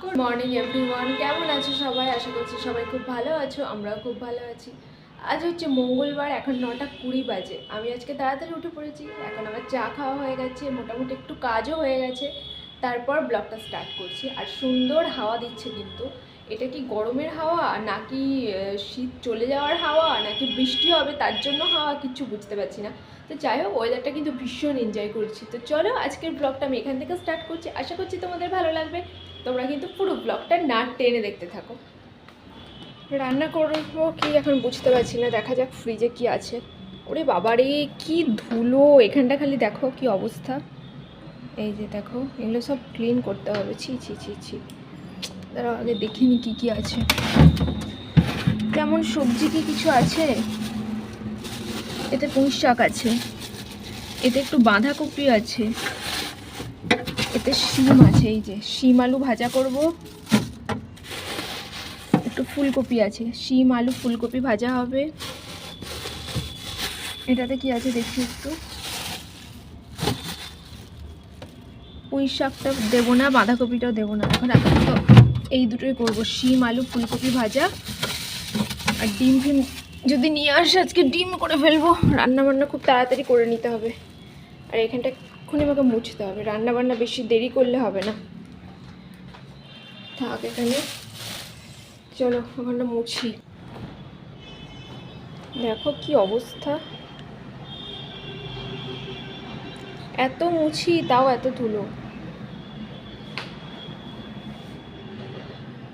Good morning everyone, কেমন আছো সবাই? আশা করছি সবাই খুব ভালো আছো, আমরাও খুব ভালো আছি। আজ হচ্ছে মঙ্গলবার, এখন 9:20 বাজে। আমি আজকে তাড়াতাড়ি উঠে পড়েছি। এখন আমার চা খাওয়া হয়ে গেছে, মোটামুটি একটু কাজও হয়ে গেছে। তারপর ব্লগটা স্টার্ট করছি। আর সুন্দর হাওয়া দিচ্ছে কিন্তু। এটা কি গরমের হাওয়া নাকি শীত চলে যাওয়ার হাওয়া নাকি বৃষ্টি হবে তার জন্য হাওয়া, কিচ্ছু বুঝতে পারছি না। তো যাই হোক, ওয়েদারটা কিন্তু ভীষণ এনজয় করছি। তো চলো আজকের ব্লগটা আমি এখান থেকে স্টার্ট করছি। আশা করছি তোমাদের ভালো লাগবে। তোমরা কিন্তু পুরো ব্লগটা না টেনে দেখতে থাকো। রান্না করবো কি এখন বুঝতে পারছি না, দেখা যাক ফ্রিজে কি আছে। ওরে বাবারে, কি ধুলো এখানটা, খালি দেখো কি অবস্থা। এই যে দেখো, এগুলো সব ক্লিন করতে হবে। ছি ছি ছি ছি, দাঁড়াও আগে দেখিনি কি কি আছে। যেমন সবজি কি কিছু আছে, এতে পুঁই শাক আছে, এতে একটু বাঁধাকপি আছে, এতে শিম আছে। এই যে শিম আলু ভাজা করব, একটু ফুলকপি আছে, শিম আলু ফুলকপি ভাজা হবে। এটাতে কি আছে দেখি একটু। পুঁই শাকটা দেবো না, বাঁধাকপিটাও দেবো না, এখন আপাতত এই দুটোই করবো, শিম আলু ফুলকপি ভাজা। আর ডিম ফিম যদি নিয়ে আসে আজকে ডিম করে ফেলবো। রান্না বান্না খুব তাড়াতাড়ি করে নিতে হবে। আর এখানটা এক্ষুনি আমাকে মুছতে হবে, রান্না বান্না বেশি দেরি করলে হবে না। থাক এখানে, চলো ওখানটা মুছি। দেখো কি অবস্থা, এত মুছি তাও এত ধুলো,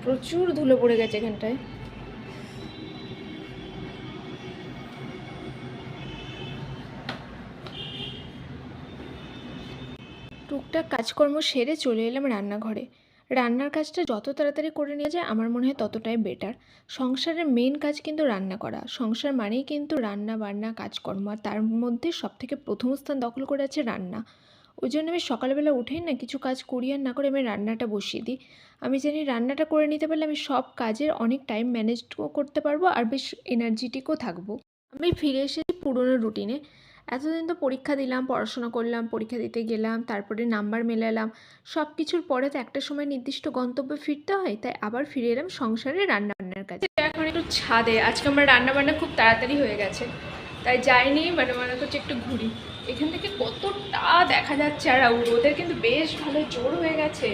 প্রচুর ধুলো পড়ে গেছে এখানটায়। টুকটাক কাজকর্ম সেরে চলে এলাম রান্নাঘরে। রান্নার কাজটা যত তাড়াতাড়ি করে নিয়ে যায় আমার মনে হয় ততটাই বেটার। সংসারের মেন কাজ কিন্তু রান্না করা, সংসার মানেই কিন্তু রান্না বান্না কাজকর্ম, আর তার মধ্যে সবথেকে প্রথম স্থান দখল করে আছে রান্না। ওই জন্য আমি সকালবেলা উঠেই না কিছু কাজ করি আর না করে আমি রান্নাটা বসিয়ে দিই। আমি জানি রান্নাটা করে নিতে পারলে আমি সব কাজের অনেক টাইম ম্যানেজও করতে পারবো আর বেশ এনার্জেটিকও থাকবো। আমি ফিরে এসেছি পুরোনো রুটিনে। এতদিন তো পরীক্ষা দিলাম, পড়াশোনা করলাম, পরীক্ষা দিতে গেলাম, তারপরে নাম্বার মেলালাম, সব কিছুর পরে তো একটা সময় নির্দিষ্ট গন্তব্যে ফিরতে হয়, তাই আবার ফিরে এলাম সংসারে রান্নাবান্নার কাছে। এখন একটু ছাদে, আজকে আমার রান্নাবান্না খুব তাড়াতাড়ি হয়ে গেছে, তাই যাইনি, মনে করছে একটু ঘুরি। এখান থেকে কতটা দেখা যাচ্ছে, আর রোদের কিন্তু বেশ ভালো জোর হয়ে গেছে।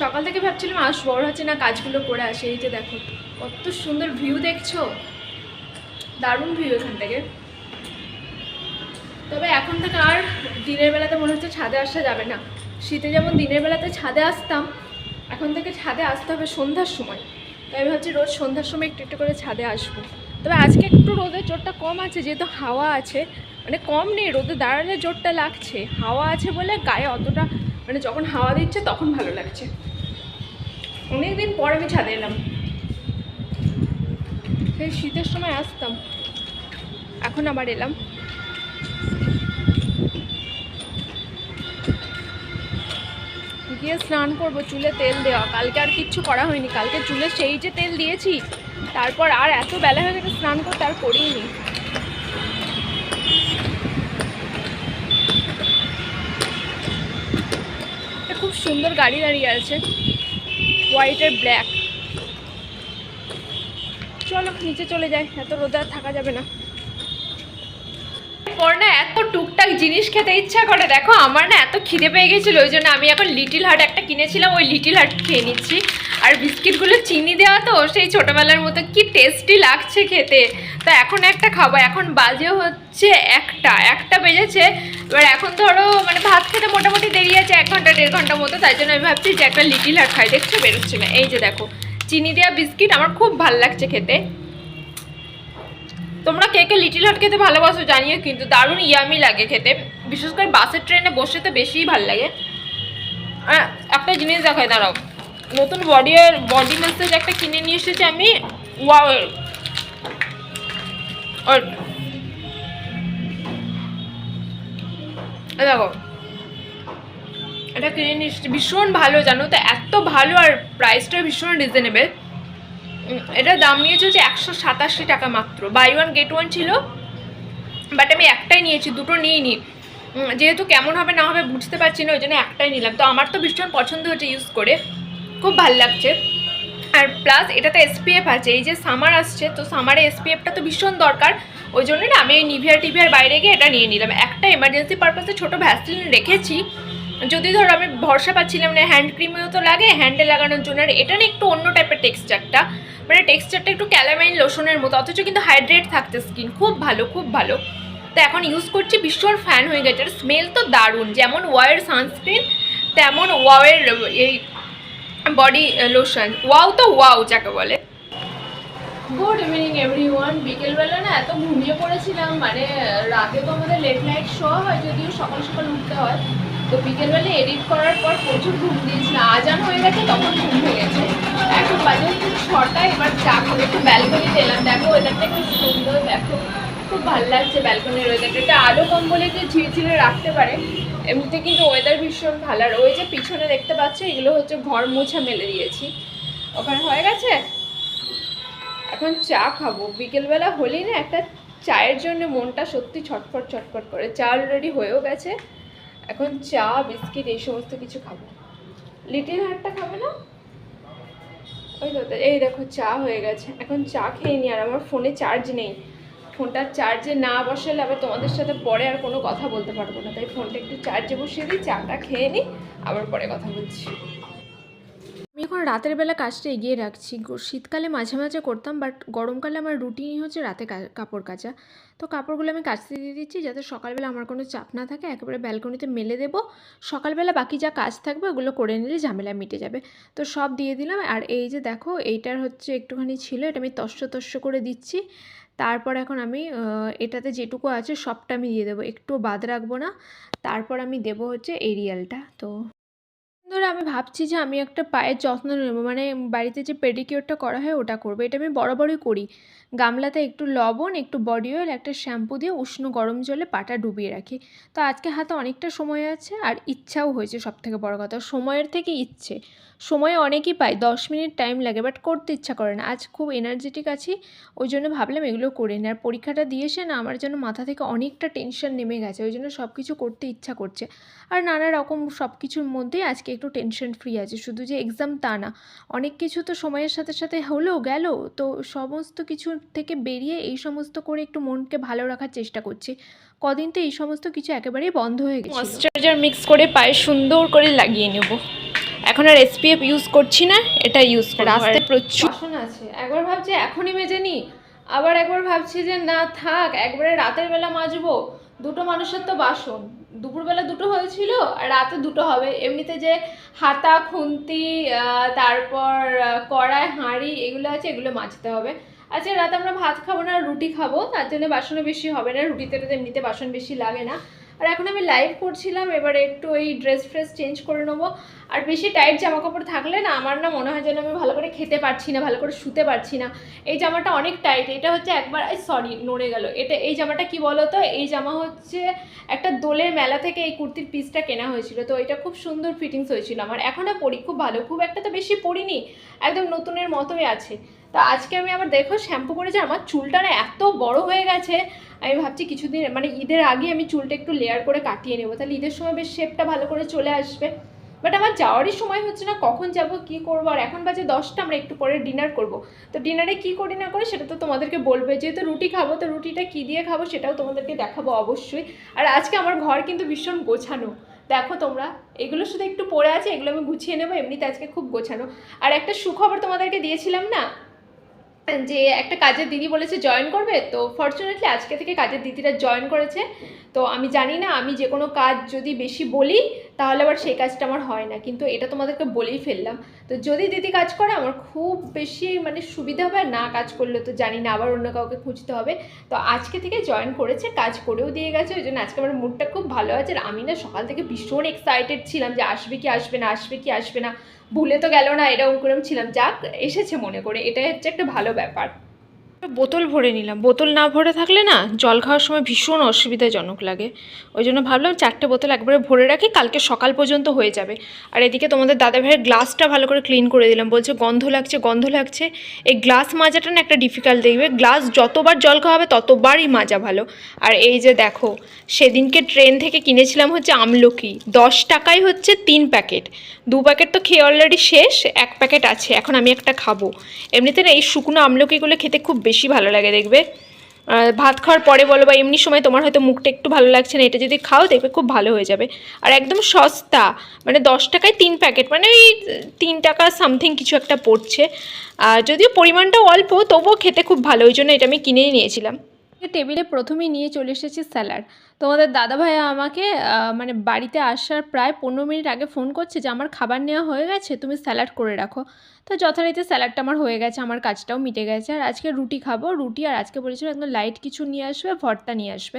সকাল থেকে ভাবছিলাম আসবো, বড় হচ্ছে না কাজগুলো করে আসে। এই যে দেখো কত সুন্দর ভিউ দেখছো, দারুণ ভিউ এখান থেকে। তবে এখন থেকে আর দিনের বেলাতে মনে হচ্ছে ছাদে আসা যাবে না। শীতে যেমন দিনের বেলাতে ছাদে আসতাম, এখন থেকে ছাদে আসতে হবে সন্ধ্যার সময়। তাই আমি ভাবছি রোজ সন্ধ্যার সময় একটু একটু করে ছাদে আসবো। তবে আজকে একটু রোদের জোরটা কম আছে, যেহেতু হাওয়া আছে, মানে কম নেই, রোদে দাঁড়ালে জোরটা লাগছে, হাওয়া আছে বলে গায়ে অতটা, মানে যখন হাওয়া দিচ্ছে তখন ভালো লাগছে। অনেকদিন পর আমি ছাদে এলাম, সেই শীতের সময় আসতাম, এখন আবার এলাম। গিয়ে স্নান করবো, চুলে তেল দেওয়া, কালকে আর কিচ্ছু করা হয়নি। কালকে চুলে সেই যে তেল দিয়েছি, তারপর আর এত বেলা হয়ে গেছে স্নান করতে আর করিনি। খুব সুন্দর গাড়ি দাঁড়িয়ে আছে, হোয়াইট আর ব্ল্যাক। চলো নিচে চলে যাই, এত রোদে আর থাকা যাবে না। পর না এত টুকটাক জিনিস খেতে ইচ্ছা করে, দেখো আমার না এত খিদে পেয়ে গেছিলো, ওই জন্য আমি এখন লিটিল হার্ট একটা কিনেছিলাম, ওই লিটিল হার্ট খেয়ে নিচ্ছি। আর বিস্কিটগুলো চিনি দেওয়া তো, সেই ছোটোবেলার মতো কি টেস্টি লাগছে খেতে। তো এখন একটা খাবো, এখন বাজে হচ্ছে একটা বেজেছে। এবার এখন ধরো মানে ভাত খেতে মোটামুটি দেরি আছে, 1 ঘন্টা 1.5 ঘন্টা মতো, তাই জন্য আমি ভাবছি যে একটা লিটিল হার্ট খাই। দেখছো বেরোচ্ছে না, এই যে দেখো চিনি দেওয়া বিস্কিট, আমার খুব ভালো লাগছে খেতে। তোমরা কে কে লিটিল হার্ট খেতে ভালোবাসো জানিও, কিন্তু দারুণ ইয়ামি লাগে খেতে, বিশেষ করে বাসের ট্রেনে বসে তো বেশিই ভালো লাগে। একটা জিনিস দেখাই, দাঁড়াও, নতুন বডি ম্যাসাজ একটা কিনে নিয়ে এসেছি আমি, ওয়াও। দেখো এটা কিনে নিয়ে এসেছি, ভীষণ ভালো জানো তো, এত ভালো, আর প্রাইসটাও ভীষণ রিজনেবল। এটার দাম নিয়েছে হচ্ছে 187 টাকা মাত্র, বাই 1 গেট 1 ছিল, বাট আমি একটাই নিয়েছি, দুটো নিইনি, যেহেতু কেমন হবে না হবে বুঝতে পারছি না, ওই জন্য একটাই নিলাম। তো আমার তো ভীষণ পছন্দ হচ্ছে ইউজ করে, খুব ভালো লাগছে। আর প্লাস এটাতে এসপিএফ আছে, এই যে সামার আসছে তো সামারে এসপিএফটা তো ভীষণ দরকার, ওই জন্য না আমি নিভিয়ার বাইরে গিয়ে এটা নিয়ে নিলাম। একটা এমার্জেন্সি পারপাসে ছোটো ভ্যাসলিন রেখেছি, যদি ধরো আমি ভরসা পাচ্ছিলাম না, হ্যান্ড ক্রিমেও তো লাগে হ্যান্ডে লাগানোর জন্য। আর এটা না একটু অন্য টাইপের টেক্সচারটা, মানে টেক্সচারটা একটু ক্যালামাইন লোশনের মতো, অথচ কিন্তু হাইড্রেট থাকতে স্কিন খুব ভালো খুব ভালো। তো এখন ইউজ করছি, ভীষণ ফ্যান হয়ে গেছে। আর স্মেল তো দারুণ, যেমন ওয়াওয়ের সানস্ক্রিন তেমন ওয়াওয়ের এই বডি লোশন, ওয়াও তো ওয়াও যাকে বলে। Good evening everyone. বিকেলবেলা না এত ঘুমিয়ে পড়েছিলাম, মানে রাতে তো আমাদের লেট নাইট শো হয়, যদিও সকাল সকাল উঠতে হয়, তো বিকেলবেলা এডিট করার পর প্রচুর ঘুম দিয়েছিলাম। আজান হয়ে গেছে তখন ঘুম হয়ে গেছে। এখন বাজে হচ্ছে 6টা, এবার চা খাবো। একটু ব্যালকনিতে এলাম, দেখো ওয়েদারটা একটু সুন্দর, দেখো খুব ভালো লাগছে ব্যালকনির ওয়েদারটা। এটা আলো কম্বলে যে ঝিরঝিরে রাখতে পারে, এমনিতে কিন্তু ওয়েদার ভীষণ ভালো। আর ওই যে পিছনে দেখতে পাচ্ছ এগুলো হচ্ছে ঘর মোছা মেলে দিয়েছি, ওখানে হয়ে গেছে। এখন চা খাবো, বিকেলবেলা হলেই না একটা চায়ের জন্য মনটা সত্যি ছটফট ছটফট করে। চা অলরেডি হয়েও গেছে, এখন চা বিস্কিট এই সমস্ত কিছু খাবো। লিটিল হার্টটা খাবে না? ওই তো, এই দেখো চা হয়ে গেছে, এখন চা খেয়ে নি। আর আমার ফোনে চার্জ নেই, ফোনটা চার্জে না বসালে আবার তোমাদের সাথে পরে আর কোনো কথা বলতে পারবো না, তাই ফোনটা একটু চার্জে বসিয়ে দিই, চাটা খেয়ে নিই, আবার পরে কথা বলছি। আমি এখন রাতের বেলা কাজটা এগিয়ে রাখছি। শীতকালে মাঝে মাঝে করতাম, বাট গরমকালে আমার রুটিনই হচ্ছে রাতে কাপড় কাচা। তো কাপড়গুলো আমি কাচতে দিয়ে দিচ্ছি, যাতে সকালবেলা আমার কোনো চাপ না থাকে, একেবারে ব্যালকনিতে মেলে দেবো। সকালবেলা বাকি যা কাজ থাকবে ওগুলো করে নিলে ঝামেলা মিটে যাবে। তো সব দিয়ে দিলাম। আর এই যে দেখো এইটার হচ্ছে একটুখানি ছিল, এটা আমি তস্য করে দিচ্ছি। তারপর এখন আমি এটাতে যেটুকু আছে সবটা আমি দিয়ে দেবো, একটু বাদ রাখবো না। তারপর আমি দেবো হচ্ছে এরিয়ালটা। তো ধরো আমি ভাবছি যে আমি একটা পায়ের যত্ন নেব, মানে বাড়িতে যে পেডিকিওরটা করা হয় ওটা করবো। এটা আমি বরাবরই করি, গামলাতে একটু লবণ, একটু বডি অয়েল, একটা শ্যাম্পু দিয়ে উষ্ণ গরম জলে পাটা ডুবিয়ে রাখি। তো আজকে হাতে অনেকটা সময় আছে, আর ইচ্ছাও হয়েছে, সব থেকে বড় কথা সময়ের থেকে ইচ্ছে। সময় অনেকই পাই, 10 মিনিট টাইম লাগে, বাট করতে ইচ্ছা করে না। আজ খুব এনার্জেটিক আছি, ওই জন্য ভাবলাম এগুলো করে নিই। আর পরীক্ষাটা দিয়েছে না, আমার যেন মাথা থেকে অনেকটা টেনশন নেমে গেছে, ওই জন্য সব কিছু করতে ইচ্ছা করছে। আর নানা রকম সব কিছুর মধ্যেই আজকে একটু টেনশন ফ্রি আছে। শুধু যে এক্সাম তা না, অনেক কিছু তো সময়ের সাথে সাথে হলো গেল, তো সমস্ত কিছু থেকে বেরিয়ে এই সমস্ত করে একটু মনকে ভালো রাখার চেষ্টা করছি। কদিন তো এই সমস্ত কিছু একেবারেই বন্ধ হয়ে গেছে। ময়েশ্চারাইজার মিক্স করে পায়ে সুন্দর করে লাগিয়ে নেব। এখন আর এসপিএফ ইউজ করছি না, এটা ইউজ করব। রাস্তায় প্রচুর বাসন আছে, একবার ভাবছি এখনই মেজে নিই, আবার একবার ভাবছি যে না থাক একবারে রাতের বেলা মাজবো। দুটো মানুষের তো বাসন, দুপুরবেলা দুটো হয়েছিল আর রাতে দুটো হবে। এমনিতে যে হাতা খুন্তি তারপর কড়াই হাঁড়ি এগুলো আছে, এগুলো মাজতে হবে। আচ্ছা রাতে আমরা ভাত খাবো না, রুটি খাবো, তার জন্য বাসনও বেশি হবে না, রুটিতে এমনিতে বাসন বেশি লাগে না। আর এখন আমি লাইভ করছিলাম, এবারে একটু এই ড্রেস চেঞ্জ করে নেবো। আর বেশি টাইট জামা কাপড় থাকলে না আমার না মনে হয় যেন আমি ভালো করে খেতে পারছি না, ভালো করে শুতে পারছি না। এই জামাটা অনেক টাইট, এটা হচ্ছে একবার সরি নড়ে গেল এটা। এই জামাটা কি বলো তো, এই জামা হচ্ছে একটা দোলের মেলা থেকে এই কুর্তির পিসটা কেনা হয়েছিল, তো এটা খুব সুন্দর ফিটিংস হয়েছিল আমার। এখনও পরি, খুব ভালো, খুব একটা তো বেশি পরিনি, একদম নতুনের মতোই আছে। তো আজকে আমি আবার দেখো শ্যাম্পু করেছি, আমার চুলটা না এত বড় হয়ে গেছে, আমি ভাবছি কিছুদিন মানে ঈদের আগে আমি চুলটা একটু লেয়ার করে কাটিয়ে নেবো, তাহলে ঈদের সময় বেশ শেপটা ভালো করে চলে আসবে। বাট আমার যাওয়ারই সময় হচ্ছে না, কখন যাব কি করবো। আর এখন বাজে 10টা, আমরা একটু পরে ডিনার করব। তো ডিনারে কি করি না করি সেটা তো তোমাদেরকে বলবে, যেহেতু রুটি খাবো তো রুটিটা কী দিয়ে খাবো সেটাও তোমাদেরকে দেখাবো অবশ্যই। আর আজকে আমার ঘর কিন্তু ভীষণ গোছানো, দেখো তোমরা, এগুলো শুধু একটু পড়ে আছে, এগুলো আমি গুছিয়ে নেবো, এমনিতে আজকে খুব গোছানো। আর একটা সুখবর তোমাদেরকে দিয়েছিলাম না, যে একটা কাজের দিদি বলেছে জয়েন করবে, তো ফর্চুনেটলি আজকে থেকে কাজের দিদিরা জয়েন করেছে। তো আমি জানি না, আমি যে কোনো কাজ যদি বেশি বলি তাহলে আবার সেই কাজটা আমার হয় না, কিন্তু এটা তোমাদেরকে বলেই ফেললাম। তো যদি দিদি কাজ করে আমার খুব বেশি মানে সুবিধা হবে, আর না কাজ করলে তো জানি না আবার অন্য কাউকে খুঁজতে হবে। তো আজকে থেকে জয়েন করেছে, কাজ করেও দিয়ে গেছে, ওই জন্য আজকে আমার মুডটা খুব ভালো আছে। আর আমি না সকাল থেকে ভীষণ এক্সাইটেড ছিলাম যে আসবে কি আসবে না, আসবে কি আসবে না, ভুলে তো গেল না, এরকম ছিলাম। যাক এসেছে মনে করে, এটাই হচ্ছে একটা ভালো ব্যাপার। বোতল ভরে নিলাম, বোতল না ভরে থাকলে না জল খাওয়ার সময় ভীষণ অসুবিধাজনক লাগে। ওই জন্য ভাবলাম 4টে বোতল একবারে ভরে রাখি, কালকে সকাল পর্যন্ত হয়ে যাবে। আর এদিকে তোমাদের দাদাভাইয়ের গ্লাসটা ভালো করে ক্লিন করে দিলাম, বলছে গন্ধ লাগছে গন্ধ লাগছে। এই গ্লাস মাজাটা না একটা ডিফিকাল্ট, দেখবে গ্লাস যতবার জল খাওয়া হবে ততবারই মাজা ভালো। আর এই যে দেখো, সেদিনকে ট্রেন থেকে কিনেছিলাম হচ্ছে আমলকি, 10 টাকায় হচ্ছে 3 প্যাকেট। 2 প্যাকেট তো খেয়ে অলরেডি শেষ, 1 প্যাকেট আছে, এখন আমি একটা খাবো। এমনিতে না এই শুকনো আমলকিগুলো খেতে খুব বেশি ভালো লাগে, দেখবে ভাত খাওয়ার পরে বলো বা এমনি সময় তোমার হয়তো মুখটা একটু ভালো লাগছে না, এটা যদি খাও দেখবে খুব ভালো হয়ে যাবে। আর একদম সস্তা, মানে 10 টাকায় 3 প্যাকেট, মানে ওই 3 টাকা সামথিং কিছু একটা পড়ছে। যদিও পরিমাণটাও অল্প, তবুও খেতে খুব ভালো, ওই জন্য এটা আমি কিনেই নিয়েছিলাম। টেবিলে প্রথমেই নিয়ে চলে এসেছি স্যালাড। তোমাদের দাদাভাই আমাকে মানে বাড়িতে আসার প্রায় 15 মিনিট আগে ফোন করছে যে আমার খাবার নেওয়া হয়ে গেছে, তুমি স্যালাড করে রাখো। তো যথারীতি স্যালাডটা আমার হয়ে গেছে, আমার কাজটাও মিটে গেছে। আর আজকে রুটি খাবো, রুটি, আর আজকে বলেছিল একদম লাইট কিছু নিয়ে আসবে, ভর্তা নিয়ে আসবে।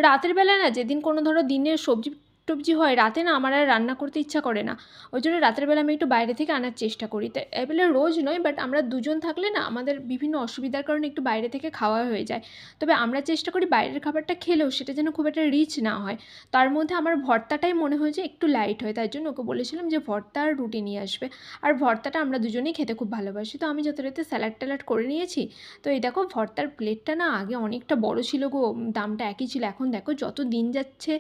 রাতের বেলা না যেদিন কোনো ধরো দিনের সবজি টবজি হয়, রাতে না আমার আর রান্না করতে ইচ্ছা করে না, ওই জন্য রাতের বেলা আমি একটু বাইরে থেকে আনার চেষ্টা করি। তো এবেলে রোজ নয়, বাট আমরা দুজন থাকলে না আমাদের বিভিন্ন অসুবিধার কারণে একটু বাইরে থেকে খাওয়া হয়ে যায়। তবে আমরা চেষ্টা করি বাইরের খাবারটা খেলেও সেটা যেন খুব একটা রিচ না হয়। তার মধ্যে আমার ভর্তাটাই মনে হয় যে একটু লাইট হয়, তাই জন্য ওকে বলেছিলাম যে ভর্তা আর রুটি নিয়ে আসবে। আর ভর্তাটা আমরা দুজনেই খেতে খুব ভালোবাসি, তো আমি যথারীতি স্যালাড ট্যালাড করে নিয়েছি। তো এই দেখো ভর্তার প্লেটটা না আগে অনেকটা বড় ছিল গো, দামটা একই ছিল, এখন দেখো যত দিন যাচ্ছে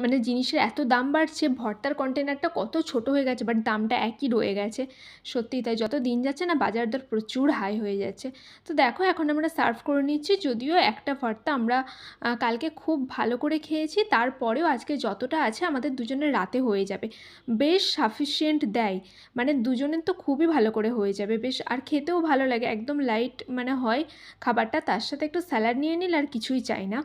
মানে জিনিসের এত দাম বাড়ছে, ভর্তার কন্টেনারটা কত ছোট হয়ে গেছে, বাট দামটা একই রয়ে গেছে। সত্যিই তাই, যত দিন যাচ্ছে না বাজার দর প্রচুর হাই হয়ে যাচ্ছে। তো দেখো এখন আমরা সার্ভ করে নিচ্ছি, যদিও একটা ভর্তা আমরা কালকে খুব ভালো করে খেয়েছি, তারপরেও আজকে যতটা আছে আমাদের দুজনের রাতে হয়ে যাবে। বেশ সাফিসিয়েন্ট দেয়, মানে দুজনের তো খুবই ভালো করে হয়ে যাবে বেশ, আর খেতেও ভালো লাগে, একদম লাইট মানে হয় খাবারটা, তার সাথে একটু স্যালাড নিয়ে নিলে আর কিছুই চাই না।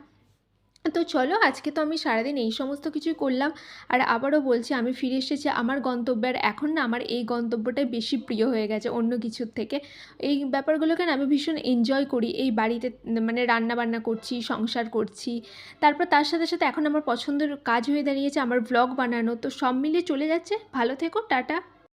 তো চলো, আজকে তো আমি সারাদিন এই সমস্ত কিছুই করলাম। আর আবারও বলছি, আমি ফিরে এসেছি আমার গন্তব্যের, এখন না আমার এই গন্তব্যটাই বেশি প্রিয় হয়ে গেছে অন্য কিছুর থেকে। এই ব্যাপারগুলোকে না আমি ভীষণ এনজয় করি, এই বাড়িতে মানে রান্না বান্না করছি, সংসার করছি, তারপর তার সাথে সাথে এখন আমার পছন্দের কাজ হয়ে দাঁড়িয়েছে আমার ভ্লগ বানানো। তো সব মিলিয়ে চলে যাচ্ছে, ভালো থেকো, টাটা।